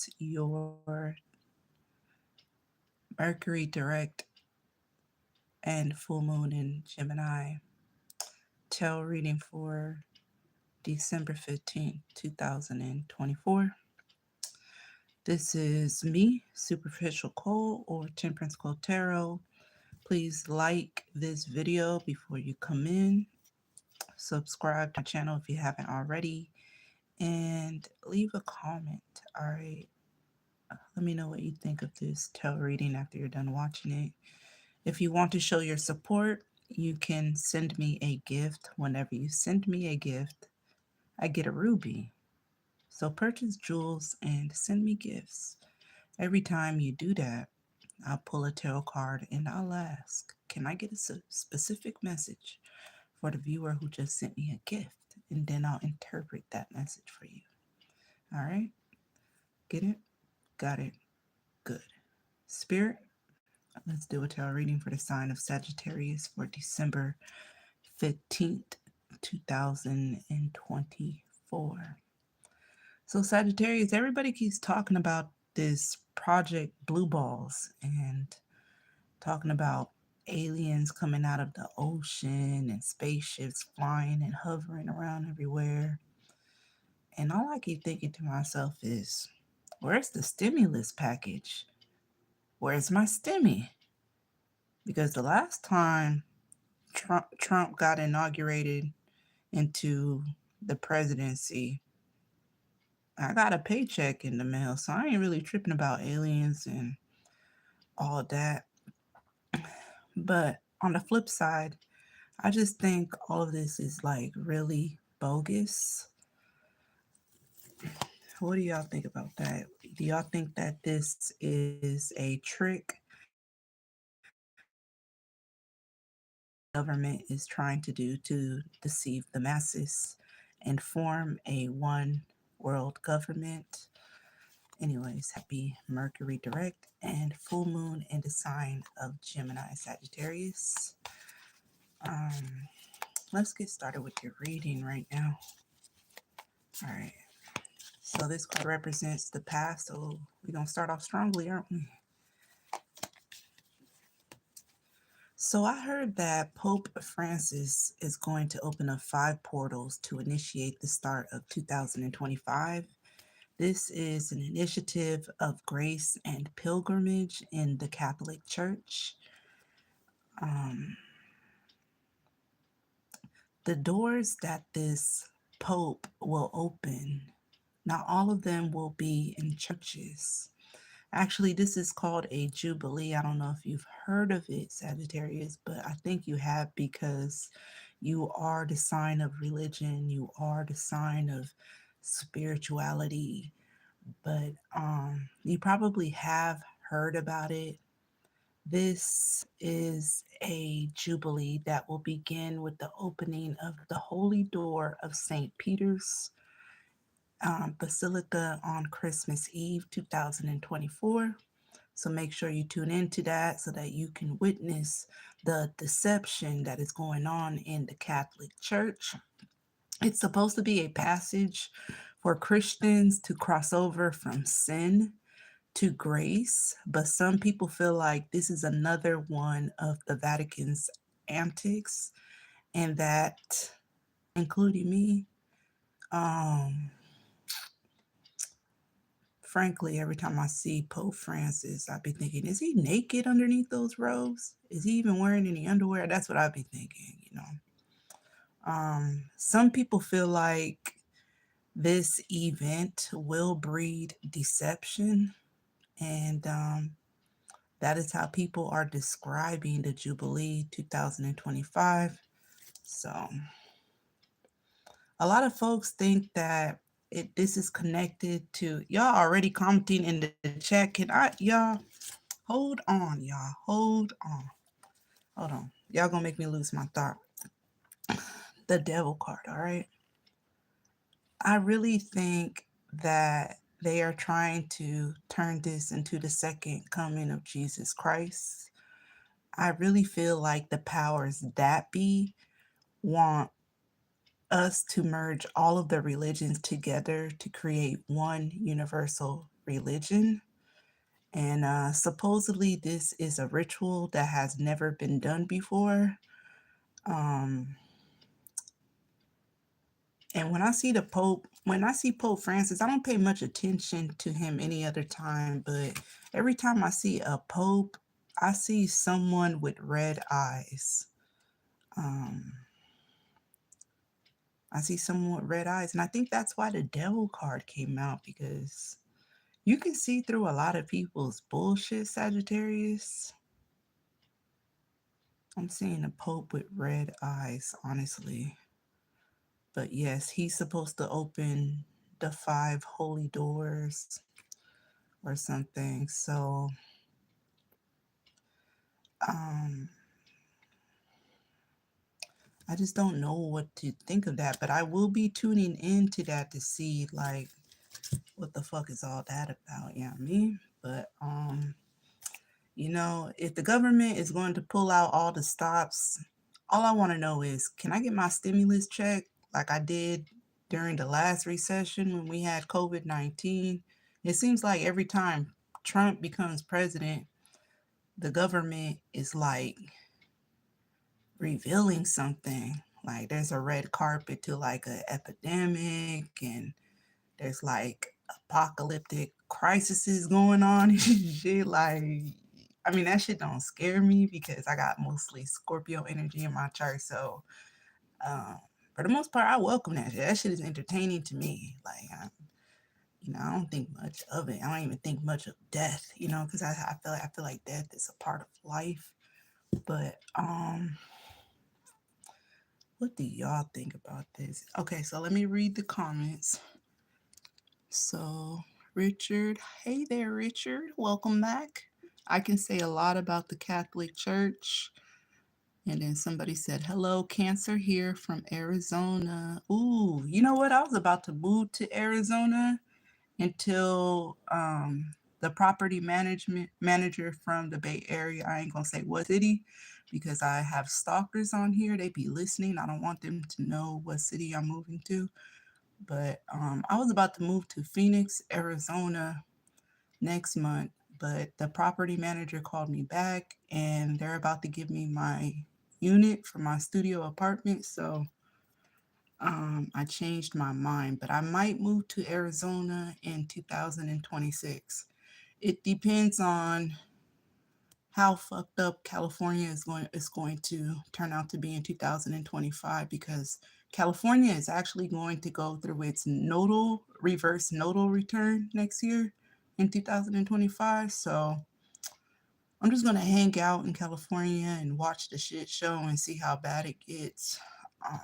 is your Mercury direct and full moon in Gemini tarot reading for December 15th, 2024. This is me, Superficial Cole or Temperance Cole Tarot. Please like this video before you come in. Subscribe to my channel if you haven't already. And leave a comment. All right. Let me know what you think of this tarot reading after you're done watching it. If you want to show your support, you can send me a gift. Whenever you send me a gift, I get a ruby. So purchase jewels and send me gifts. Every time you do that, I'll pull a tarot card and I'll ask, can I get a specific message for the viewer who just sent me a gift? And then I'll interpret that message for you. All right? Get it? Got it? Good. Spirit, let's do a tarot reading for the sign of Sagittarius for December 15th, 2024. So, Sagittarius, everybody keeps talking about this project Blue Balls and talking about aliens coming out of the ocean and spaceships flying and hovering around everywhere. And all I keep thinking to myself is, where's the stimulus package? Where's my stimmy? Because the last time Trump got inaugurated into the presidency, I got a paycheck in the mail, so I ain't really tripping about aliens and all that. But on the flip side, I just think all of this is like really bogus. What do y'all think about that? Do y'all think that this is a trick government is trying to do to deceive the masses and form a one world government? Anyways, happy Mercury direct and full moon in the sign of Gemini Sagittarius. Um, let's get started with your reading right now. All right. So this card represents the past. So we're gonna start off strongly, aren't we? So I heard that Pope Francis is going to open up 5 portals to initiate the start of 2025. This is an initiative of grace and pilgrimage in the Catholic Church. Um, the doors that this Pope will open, not all of them will be in churches. Actually, this is called a jubilee. I don't know if you've heard of it, Sagittarius, but I think you have because you are the sign of religion, you are the sign of spirituality, but you probably have heard about it. This is a jubilee that will begin with the opening of the Holy Door of St. Peter's Basilica on Christmas Eve 2024. So make sure you tune into that so that you can witness the deception that is going on in the Catholic Church. It's supposed to be a passage for Christians to cross over from sin to grace, but some people feel like this is another one of the Vatican's antics, and that, including me, um, frankly, every time I see Pope Francis, I be thinking, is he naked underneath those robes? Is he even wearing any underwear? That's what I be thinking, you know. Some people feel like this event will breed deception, and that is how people are describing the Jubilee 2025. So a lot of folks think that this is connected to y'all already commenting in the chat. Can y'all hold on, y'all? Hold on. Hold on. Y'all gonna make me lose my thought. The devil card, all right? I really think that they are trying to turn this into the second coming of Jesus Christ. I really feel like the powers that be want us to merge all of the religions together to create one universal religion. And supposedly, this is a ritual that has never been done before. Um, and when I see Pope Francis, I don't pay much attention to him any other time, but every time I see a Pope, I see someone with red eyes. Um, I see someone with red eyes, and I think that's why the devil card came out because you can see through a lot of people's bullshit, Sagittarius. I'm seeing a Pope with red eyes, honestly. But yes, he's supposed to open the five holy doors or something. So, um, I just don't know what to think of that. But I will be tuning into that to see like what the fuck is all that about. You know what I mean? But if the government is going to pull out all the stops, all I want to know is, can I get my stimulus check like I did during the last recession when we had COVID-19? It seems like every time Trump becomes president, the government is like revealing something. Like there's a red carpet to like an epidemic, and there's like apocalyptic crises going on and shit. Like, I mean, that shit don't scare me because I got mostly Scorpio energy in my chart. So, um, for the most part, I welcome that shit. That shit is entertaining to me. Like, I don't think much of it. I don't even think much of death, because I feel like death is a part of life. But what do y'all think about this? Okay, so let me read the comments. So, Richard, hey there, Richard, welcome back. I can say a lot about the Catholic Church. And then somebody said, hello, Cancer here from Arizona. Ooh, you know what? I was about to move to Arizona until the property management manager from the Bay Area, I ain't gonna say what city, because I have stalkers on here. They be listening. I don't want them to know what city I'm moving to. But I was about to move to Phoenix, Arizona next month, but the property manager called me back and they're about to give me my unit for my studio apartment. So I changed my mind, but I might move to Arizona in 2026. It depends on how fucked up California is going to turn out to be in 2025, because California is actually going to go through its reverse nodal return next year in 2025. So I'm just gonna hang out in California and watch the shit show and see how bad it gets. Um,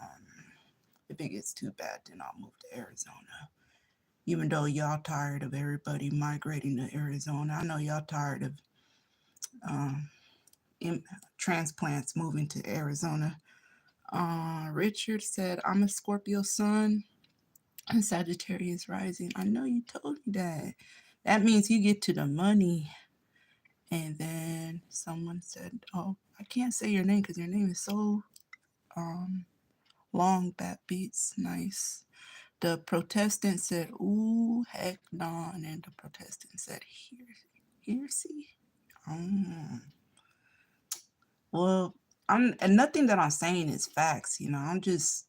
if it gets too bad, then I'll move to Arizona. Even though y'all tired of everybody migrating to Arizona, I know y'all tired of um, transplants moving to Arizona. Richard said, I'm a Scorpio sun and Sagittarius rising. I know you told me that. That means you get to the money. And then someone said, oh, I can't say your name because your name is so um, long. That beats nice. The Protestant said, ooh, heck no. And then the Protestant said, here, see. Um, well, and nothing that I'm saying is facts, I'm just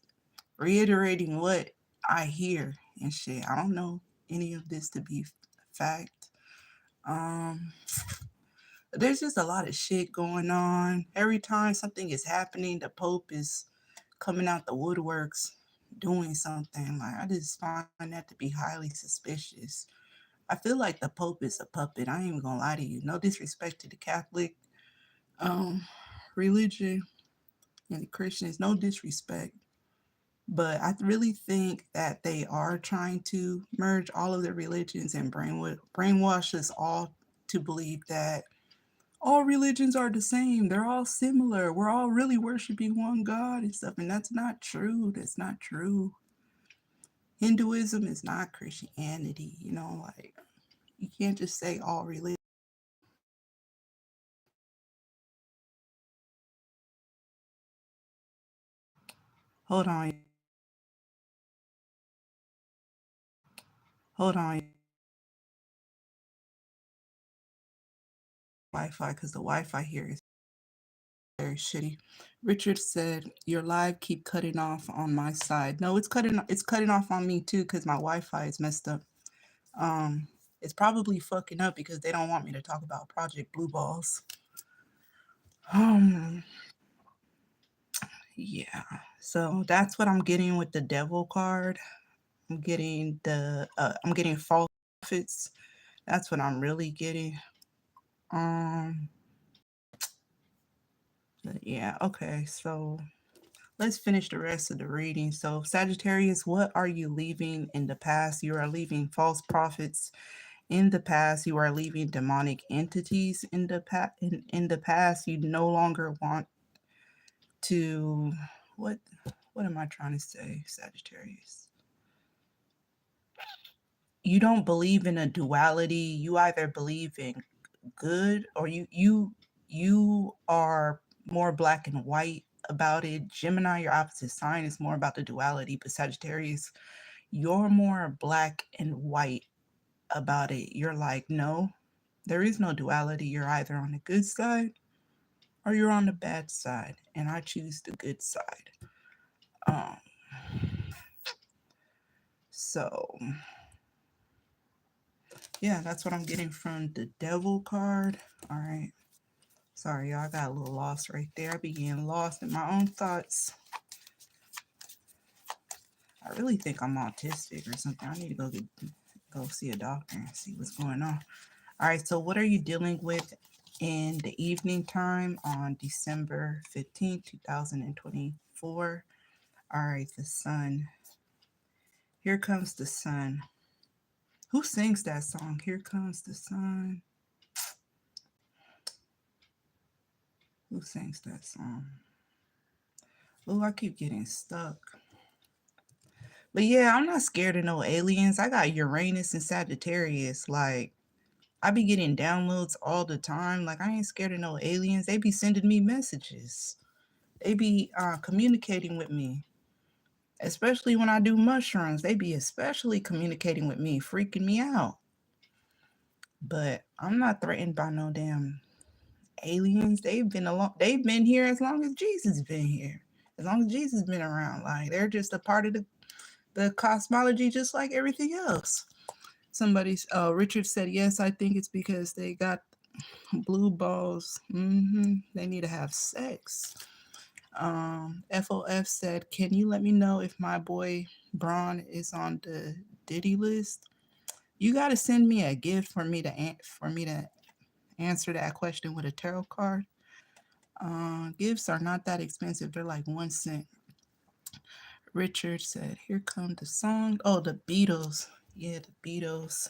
reiterating what I hear and shit. I don't know any of this to be fact. Um, there's just a lot of shit going on. Every time something is happening, the Pope is coming out the woodworks doing something. Like, I just find that to be highly suspicious. I feel like the Pope is a puppet. I ain't even gonna lie to you. No disrespect to the Catholic um religion and the Christians, no disrespect. But I really think that they are trying to merge all of the religions and brainwash us all to believe that all religions are the same. They're all similar. We're all really worshiping one God and stuff. And that's not true. That's not true. Hinduism is not Christianity. Like, you can't just say all religion. Hold on. Hold on. Wi-Fi because the Wi-Fi here is very shitty. Richard said your live keep cutting off on my side. No, it's cutting off on me too because my Wi-Fi is messed up. Um, it's probably fucking up because they don't want me to talk about Project Blue Balls. Um, yeah. So that's what I'm getting with the Devil card. I'm getting false prophets. That's what I'm really getting. Um, yeah. Okay. So let's finish the rest of the reading. So, Sagittarius, what are you leaving in the past? You are leaving false prophets in the past. You are leaving demonic entities in the in the past. You no longer want to what what am I trying to say, Sagittarius? You don't believe in a duality. You either believe in good or you are more black and white about it. Gemini, your opposite sign, is more about the duality, but Sagittarius, you're more black and white about it. You're like, no, there is no duality. You're either on the good side or you're on the bad side, and I choose the good side. Um, so yeah, that's what I'm getting from the Devil card. All right. Sorry, y'all. I got a little lost right there. I began lost in my own thoughts. I really think I'm autistic or something. I need to go see a doctor and see what's going on. All right. So, what are you dealing with in the evening time on December 15th, 2024? All right. The sun. Here comes the sun. Who sings that song? Here comes the sun. Who sings that song? Oh, I keep getting stuck. But yeah, I'm not scared of no aliens. I got Uranus and Sagittarius. Like, I be getting downloads all the time. Like, I ain't scared of no aliens. They be sending me messages. They be communicating with me. Especially when I do mushrooms. They be especially communicating with me, freaking me out. But I'm not threatened by no damn aliens. They've been here as long as Jesus been here. As long as Jesus been around. Like, they're just a part of the cosmology just like everything else. Richard said, yes, I think it's because they got blue balls. They need to have sex. FOF said, can you let me know if my boy Braun is on the Diddy list? You got to send me a gift for me to answer that question with a tarot card. Gifts are not that expensive. They're like 1 cent. Richard said, here come the song. Oh, the Beatles. Yeah, the Beatles.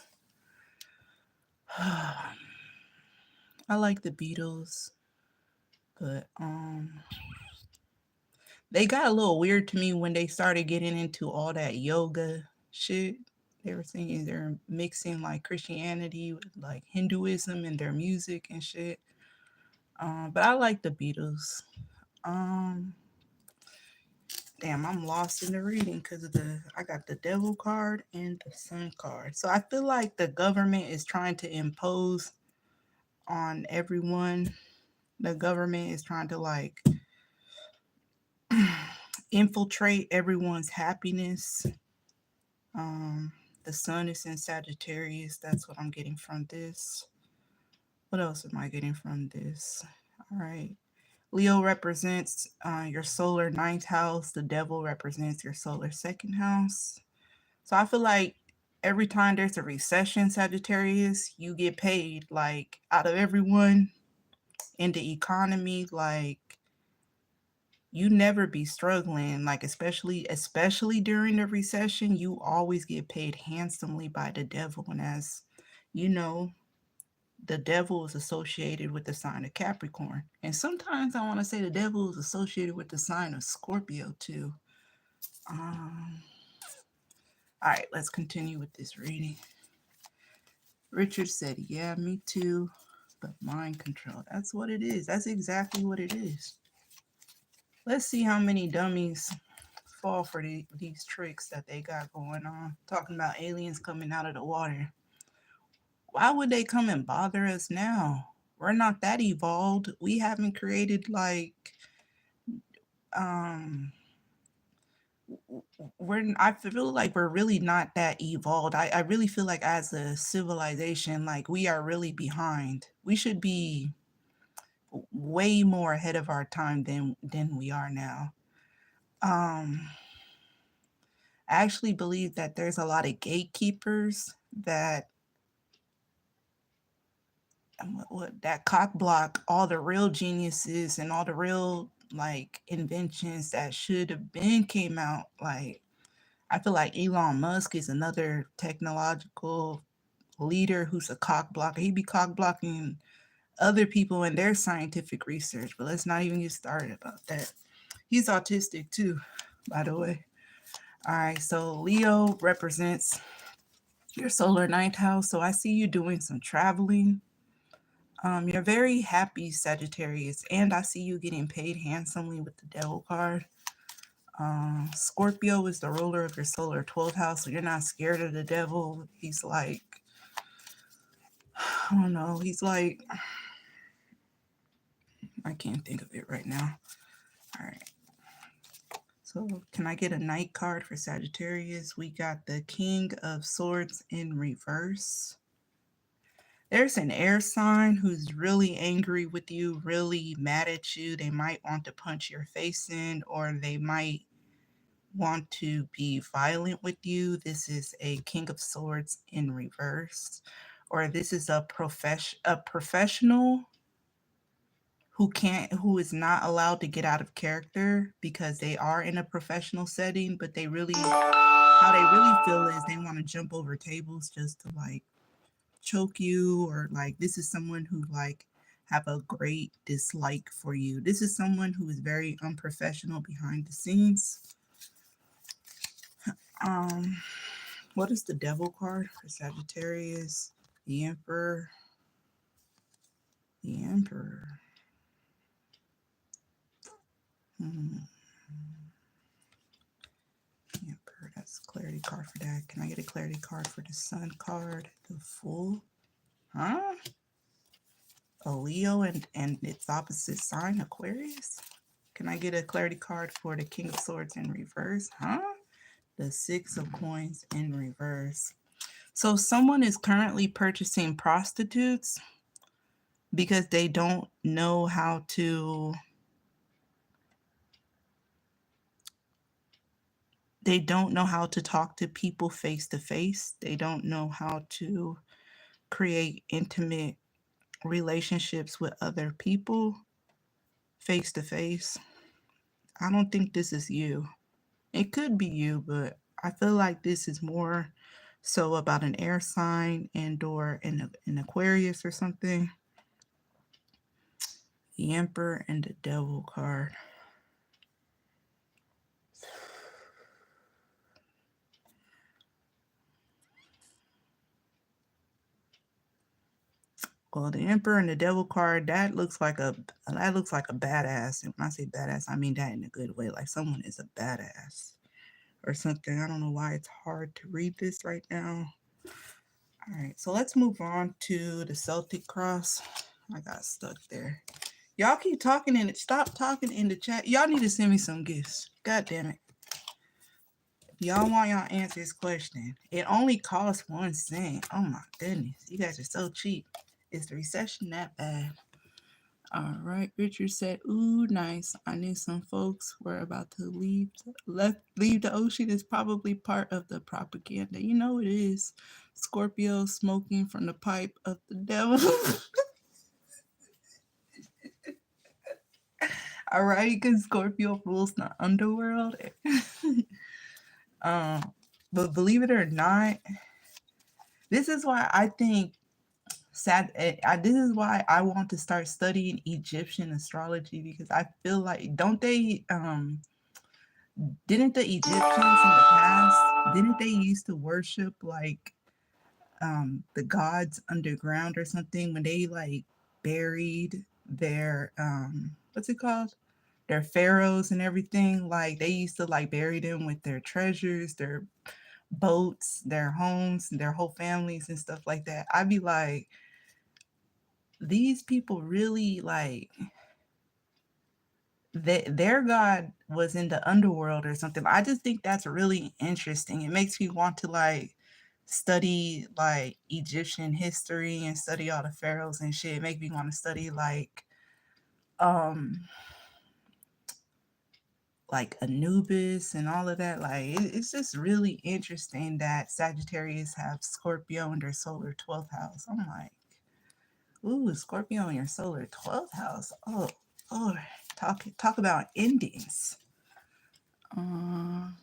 I like the Beatles, but they got a little weird to me when they started getting into all that yoga shit. They were saying they're mixing like Christianity with like Hinduism in their music and shit. But I like the Beatles. Um, damn, I'm lost in the reading because I got the Devil card and the Sun card. So I feel like the government is trying to impose on everyone. The government is trying to like infiltrate everyone's happiness. Um, the sun is in Sagittarius. That's what I'm getting from this. What else am I getting from this? All right. Leo represents your solar ninth house. The devil represents your solar second house. So I feel like every time there's a recession, Sagittarius, you get paid. Like out of everyone in the economy, like you never be struggling, like especially during the recession, you always get paid handsomely by the devil. And as you know, the devil is associated with the sign of Capricorn, and sometimes I want to say the devil is associated with the sign of Scorpio too. um all right, let's continue with this reading. Richard said, yeah, me too, but mind control, that's what it is. That's exactly what it is. Let's see how many dummies fall for these tricks that they got going on. Talking about aliens coming out of the water. Why would they come and bother us now? we're not that evolved. We haven't created like um I feel like we're really not that evolved. I really feel like as a civilization, like we are really behind. We should be way more ahead of our time than we are now. Um, I actually believe that there's a lot of gatekeepers that that cock block all the real geniuses and all the real like inventions that should have been came out. Like I feel like Elon Musk is another technological leader who's a cock blocker. He be cock blocking other people in their scientific research, but let's not even get started about that. He's autistic too, by the way. All right, so Leo represents your solar ninth house. So I see you doing some traveling. You're very happy, Sagittarius, and I see you getting paid handsomely with the Devil card. Scorpio is the ruler of your solar 12th house, so you're not scared of the devil. He's like, I don't know, he's like, I can't think of it right now. All right. So can I get a night card for Sagittarius? We got the King of Swords in reverse. There's an air sign who's really angry with you, really mad at you. They might want to punch your face in, or they might want to be violent with you. This is a King of Swords in reverse, or this is a professional who is not allowed to get out of character because they are in a professional setting, but they really how they really feel is they want to jump over tables just to like choke you, or like this is someone who like have a great dislike for you. This is someone who is very unprofessional behind the scenes. Um, what is the Devil card for Sagittarius? The Emperor. The Emperor. Hmm. Emperor. That's clarity card for that. Can I get a clarity card for the Sun card? The Fool. Huh? A Leo and its opposite sign, Aquarius. Can I get a clarity card for the King of Swords in reverse? Huh? The Six of Coins in reverse. So someone is currently purchasing prostitutes because they don't know how to talk to people face to face. They don't know how to create intimate relationships with other people face to face. I don't think this is you. It could be you, but I feel like this is more so about an air sign and or an Aquarius or something. The Emperor and the Devil card. Well, the Emperor and the Devil card, that looks like a badass. And when I say badass, I mean that in a good way. Like someone is a badass or something. I don't know why it's hard to read this right now. All right, so let's move on to the Celtic cross. I got stuck there. Y'all keep talking in it. Stop talking in the chat. Y'all need to send me some gifts. God damn it. Y'all want y'all answer this question. It only costs 1 cent. Oh my goodness. You guys are so cheap. Is the recession that bad? All right. Richard said, ooh, nice. I knew some folks were about to leave the ocean. Is probably part of the propaganda. You know it is. Scorpio smoking from the pipe of the devil. All right, because Scorpio rules the underworld. But believe it or not, this is why I think this is why I want to start studying Egyptian astrology, because I feel like didn't the Egyptians in the past, didn't they used to worship like the gods underground or something when they like buried their what's it called, their pharaohs and everything? Like they used to like bury them with their treasures, their boats, their homes, their whole families and stuff like that. I'd be like, these people really like their god was in the underworld or something. I just think that's really interesting. It makes me want to like study like Egyptian history and study all the pharaohs and shit. It make me want to study um like Anubis and all of that. Like it's just really interesting that Sagittarius have Scorpio in their solar 12th house. I'm like, ooh, Scorpio in your solar 12th house. Oh, talk about endings.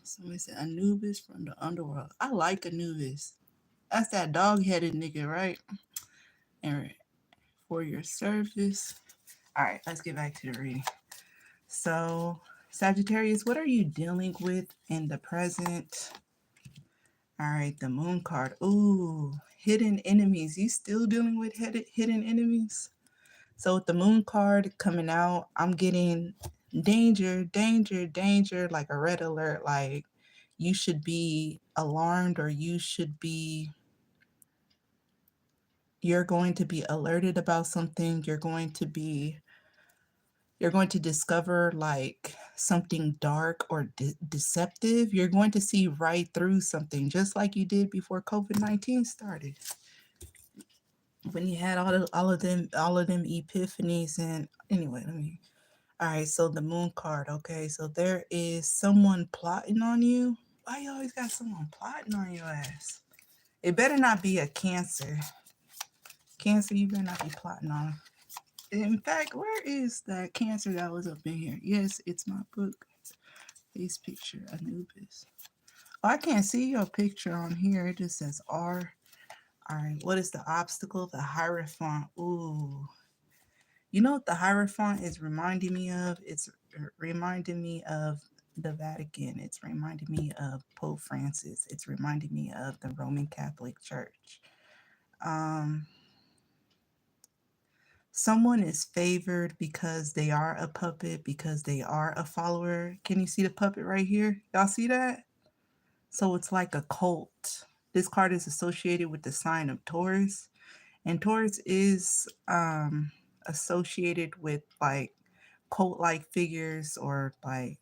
Somebody said Anubis from the underworld. I like Anubis. That's that dog-headed nigga, right? And for your service. All right, let's get back to the reading. So, Sagittarius, what are you dealing with in the present? All right, the moon card. Ooh, hidden enemies. You still dealing with hidden enemies? So with the moon card coming out, I'm getting danger, danger, danger, like a red alert, like you should be alarmed or you're going to be alerted about something. You're going to discover like something dark or deceptive. You're going to see right through something, just like you did before COVID-19 started. When you had all of them epiphanies. And anyway, all right, so the moon card. Okay, so there is someone plotting on you. Why you always got someone plotting on your ass? It better not be a Cancer. Cancer, you better not be plotting on. In fact, where is that Cancer that was up in here? Yes, it's my book. Face picture, Anubis. Oh, I can't see your picture on here. It just says R. All right, what is the obstacle? The Hierophant. Ooh. You know what the Hierophant is reminding me of? It's reminding me of the Vatican. It's reminding me of Pope Francis. It's reminding me of the Roman Catholic Church. Um, Someone is favored because they are a puppet, because they are a follower. Can you see the puppet right here? Y'all see that? So it's like a cult. This card is associated with the sign of Taurus, and Taurus is associated with like cult-like figures or like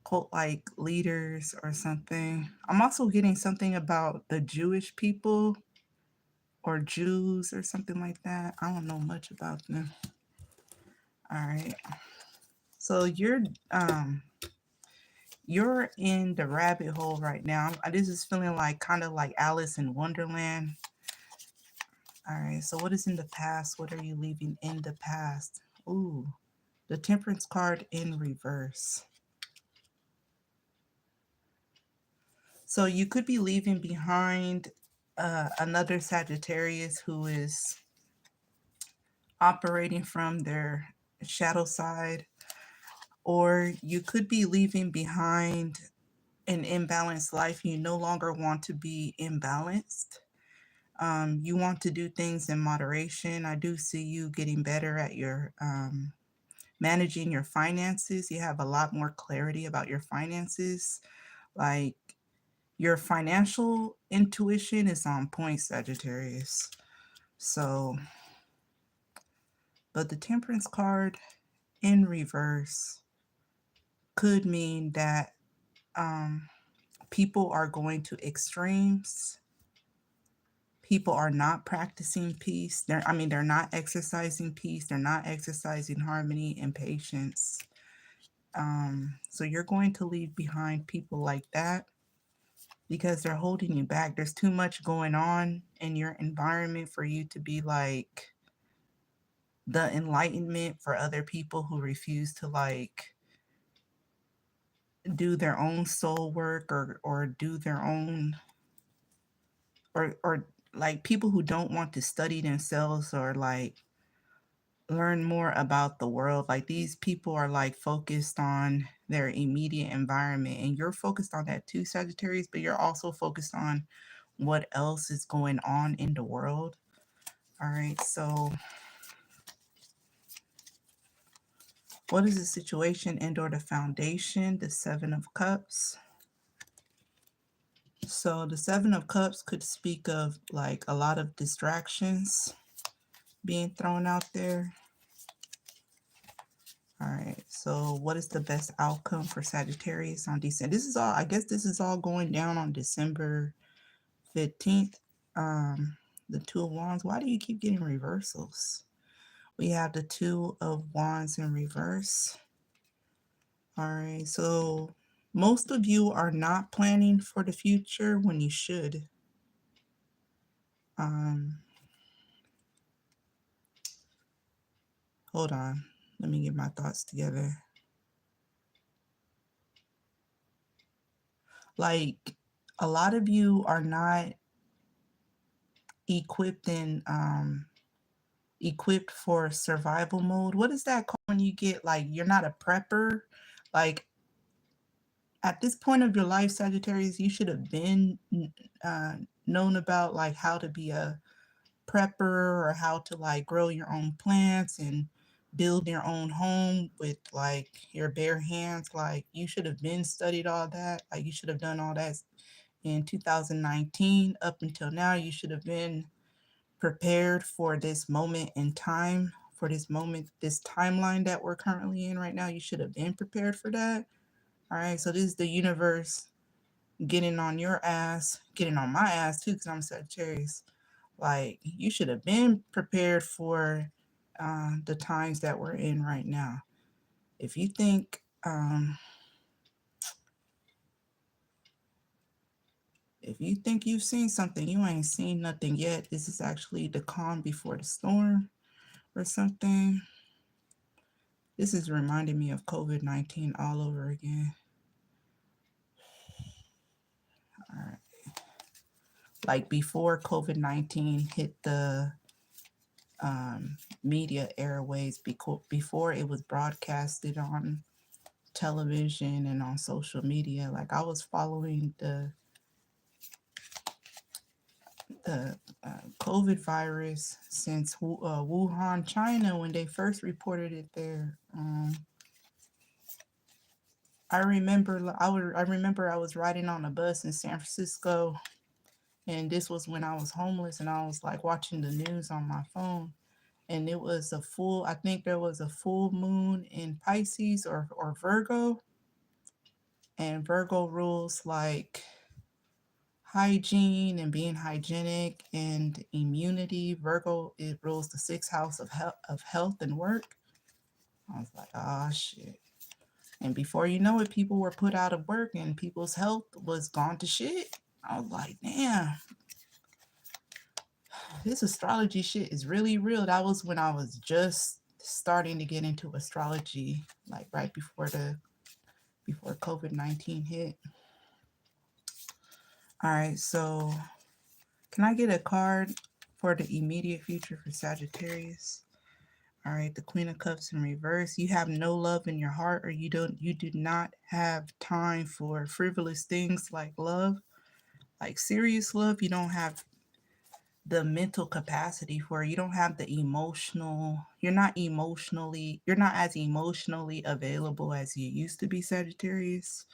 cult-like leaders or something. I'm also getting something about the Jewish people or Jews or something like that. I don't know much about them. All right. So you're in the rabbit hole right now. This is feeling like kind of like Alice in Wonderland. All right. So what is in the past? What are you leaving in the past? Ooh, the Temperance card in reverse. So you could be leaving behind another Sagittarius who is operating from their shadow side, or you could be leaving behind an imbalanced life. You no longer want to be imbalanced. You want to do things in moderation. I do see you getting better at your managing your finances. You have a lot more clarity about your finances. Like your financial intuition is on point, Sagittarius. So, but the Temperance card in reverse could mean that um, people are going to extremes. People are not practicing peace. They're not exercising peace. They're not exercising harmony and patience. So you're going to leave behind people like that because they're holding you back. There's too much going on in your environment for you to be like the enlightenment for other people who refuse to like do their own soul work or do their own or like people who don't want to study themselves or like learn more about the world. Like these people are like focused on their immediate environment, and you're focused on that too, Sagittarius, but you're also focused on what else is going on in the world. All right, so what is the situation and or the foundation? The Seven of Cups. So the Seven of Cups could speak of like a lot of distractions. being thrown out there. All right, so what is the best outcome for Sagittarius on December? This is all, I guess this is all going down on December 15th. The Two of Wands. Why do you keep getting reversals? We have the Two of Wands in reverse. All right, so most of you are not planning for the future when you should. Hold on, let me get my thoughts together. Like, a lot of you are not equipped in equipped for survival mode. What is that called when you get, like, you're not a prepper? Like, at this point of your life, Sagittarius, you should have been uh, known about like how to be a prepper, or how to like grow your own plants and build your own home with like your bare hands. Like, you should have been studied all that. Like, you should have done all that in 2019 up until now. You should have been prepared for this moment in time, for this moment, this timeline that we're currently in right now. You should have been prepared for that. All right, so this is the universe getting on your ass, getting on my ass too, because I'm Sagittarius. Like, you should have been prepared for the times that we're in right now. If you think you've seen something, you ain't seen nothing yet. This is actually the calm before the storm or something. This is reminding me of COVID-19 all over again. All right. Like, before COVID-19 hit the media airways, before it was broadcasted on television and on social media, like, I was following the COVID virus since Wuhan, China, when they first reported it there. I remember I was riding on a bus in San Francisco, and this was when I was homeless, and I was like watching the news on my phone, and it was I think there was a full moon in Pisces or Virgo, and Virgo rules like hygiene and being hygienic and immunity. Virgo, it rules the sixth house of health and work. I was like, oh shit. And before you know it, people were put out of work and people's health was gone to shit. I was like, damn, this astrology shit is really real. That was when I was just starting to get into astrology, like right before COVID-19 hit. All right, so can I get a card for the immediate future for Sagittarius? All right, the Queen of Cups in reverse. You have no love in your heart, or you do not have time for frivolous things like love, like serious love. You don't have the mental capacity for it. You don't have the emotional, you're not as emotionally available as you used to be, Sagittarius.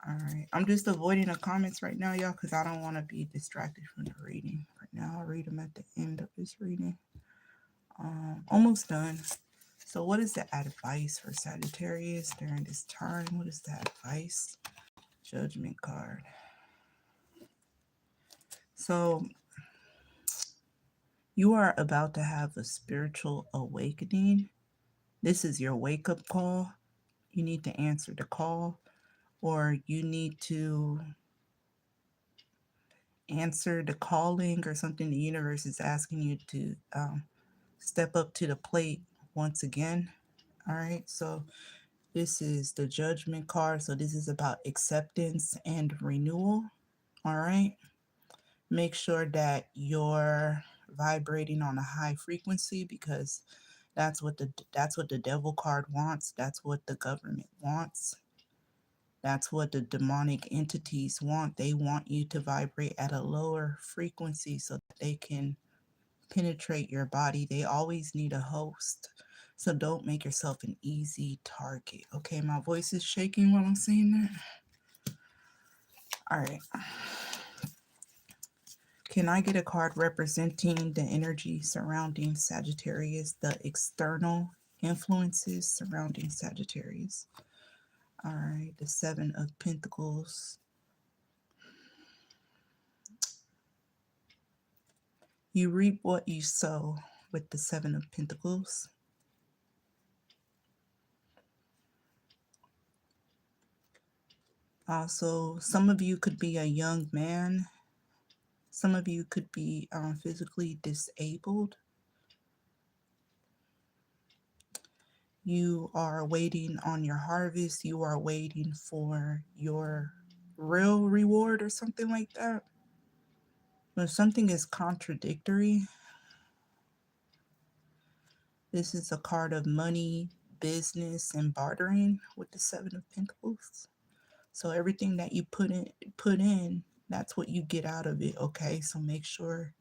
All right, I'm just avoiding the comments right now, y'all, because I don't want to be distracted from the reading right now. I'll read them at the end of this reading. Almost done. So what is the advice for Sagittarius during this time? What is the advice? Judgment card. So you are about to have a spiritual awakening. This is your wake-up call. You need to answer the call, or you need to answer the calling, or something the universe is asking you to step up to the plate once again. All right, so this is the Judgment card. So this is about acceptance and renewal. All right, make sure that you're vibrating on a high frequency, because that's what the devil card wants. That's what the government wants. That's what the demonic entities want. They want you to vibrate at a lower frequency so that they can penetrate your body. They always need a host. So don't make yourself an easy target. Okay, my voice is shaking while I'm saying that. All right. Can I get a card representing the energy surrounding Sagittarius, the external influences surrounding Sagittarius? All right, the Seven of Pentacles. You reap what you sow with the Seven of Pentacles. Also, some of you could be a young man. Some of you could be physically disabled. You are waiting on your harvest. You are waiting for your real reward or something like that. When something is contradictory, this is a card of money, business, and bartering with the Seven of Pentacles. So everything that you put in, that's what you get out of it, okay? So make sure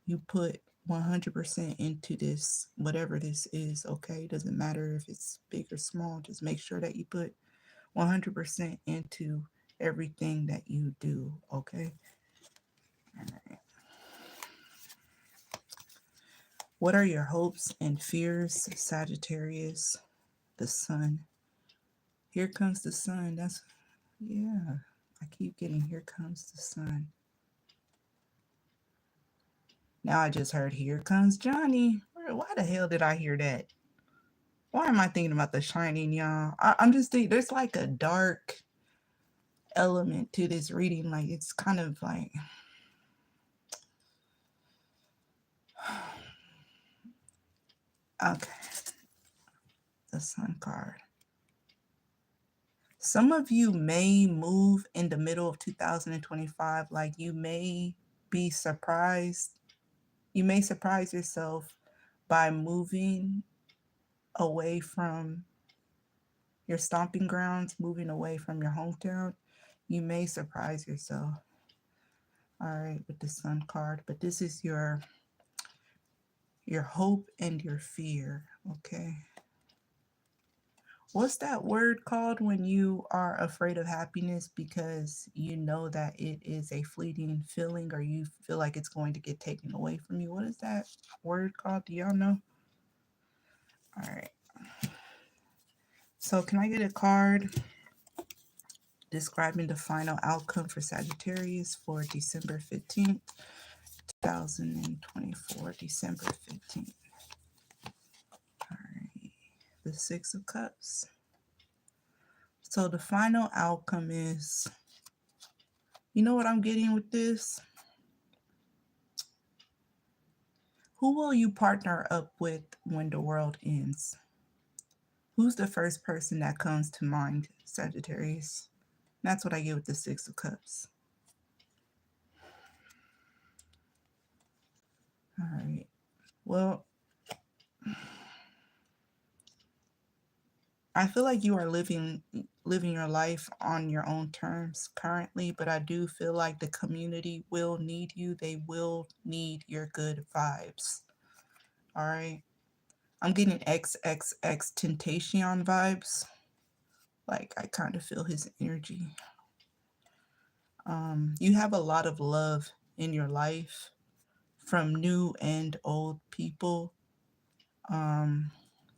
you put 100% into this, whatever this is, okay? Doesn't matter if it's big or small. Just make sure that you put 100% into everything that you do, okay? All right. What are your hopes and fears, Sagittarius? The sun. Here comes the sun. Yeah. I keep getting here comes the sun. Now I just heard here comes Johnny. Why the hell did I hear that? Why am I thinking about The Shining, y'all? I'm just thinking there's like a dark element to this reading. Like it's kind of like okay, the sun card. Some of you may move in the middle of 2025. Like you may be surprised. You may surprise yourself by moving away from your stomping grounds, moving away from your hometown. You may surprise yourself. All right, with the sun card, but this is your hope and your fear, okay? What's that word called when you are afraid of happiness because you know that it is a fleeting feeling or you feel like it's going to get taken away from you? What is that word called? Do y'all know? All right. So can I get a card describing the final outcome for Sagittarius for December 15th, 2024, December 15th? All right. The Six of Cups. So the final outcome is, you know what I'm getting with this? Who will you partner up with when the world ends? Who's the first person that comes to mind, Sagittarius? That's what I get with the Six of Cups. All right. Well, I feel like you are living your life on your own terms currently, but I do feel like the community will need you. They will need your good vibes. All right. I'm getting XXX Temptation vibes. Like I kind of feel his energy. You have a lot of love in your life from new and old people. Um,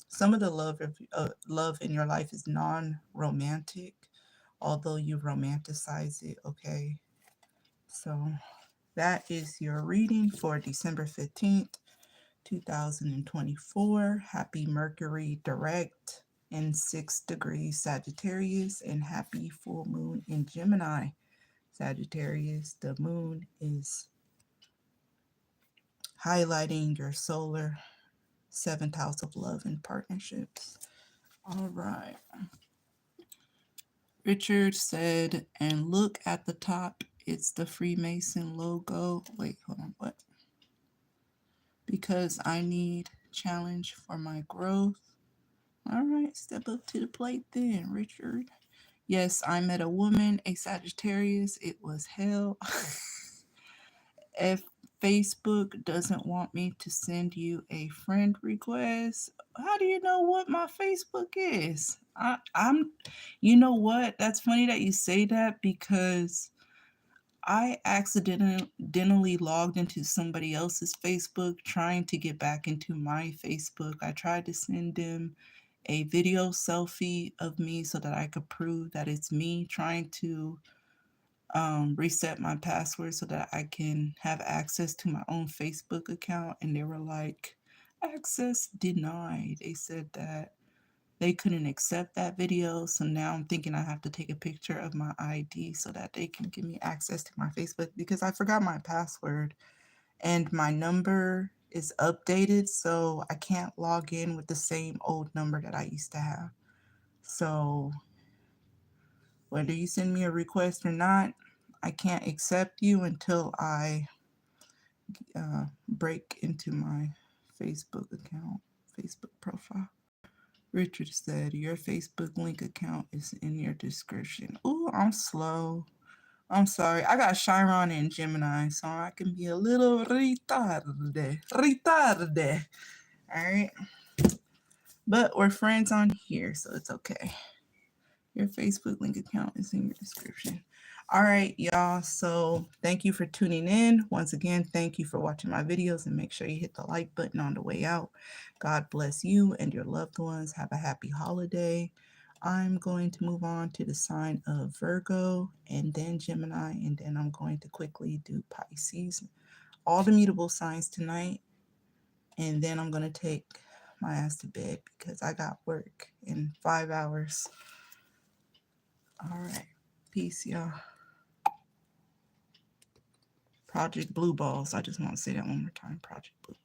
some of the love in your life is non-romantic, although you romanticize it. Okay, so that is your reading for December 15th, 2024. Happy Mercury direct in 6th degree Sagittarius and happy full moon in Gemini. Sagittarius, the moon is highlighting your solar 7th house of love and partnerships. All right. Richard said, and look at the top. It's the Freemason logo. Wait, hold on. What? Because I need challenge for my growth. All right, step up to the plate then, Richard. Yes, I met a woman, a Sagittarius. It was hell. If Facebook doesn't want me to send you a friend request, how do you know what my Facebook is? I'm, you know what? That's funny that you say that because I accidentally logged into somebody else's Facebook trying to get back into my Facebook. I tried to send them a video selfie of me so that I could prove that it's me, trying to reset my password so that I can have access to my own Facebook account. And they were like, access denied. They said that they couldn't accept that video. So now I'm thinking I have to take a picture of my ID so that they can give me access to my Facebook, because I forgot my password and my number is updated. So I can't log in with the same old number that I used to have. So whether you send me a request or not, I can't accept you until I break into my Facebook account, Facebook profile. Richard said, your Facebook link account is in your description. Ooh, I'm slow. I'm sorry. I got Chiron and Gemini, so I can be a little retarde. Retarde. All right. But we're friends on here, so it's okay. Your Facebook link account is in your description. All right, y'all. So thank you for tuning in. Once again, thank you for watching my videos, and make sure you hit the like button on the way out. God bless you and your loved ones. Have a happy holiday. I'm going to move on to the sign of Virgo and then Gemini, and then I'm going to quickly do Pisces. All the mutable signs tonight, and then I'm going to take my ass to bed because I got work in 5 hours. All right. Peace, y'all. Project Blue Balls. I just want to say that one more time. Project Blue.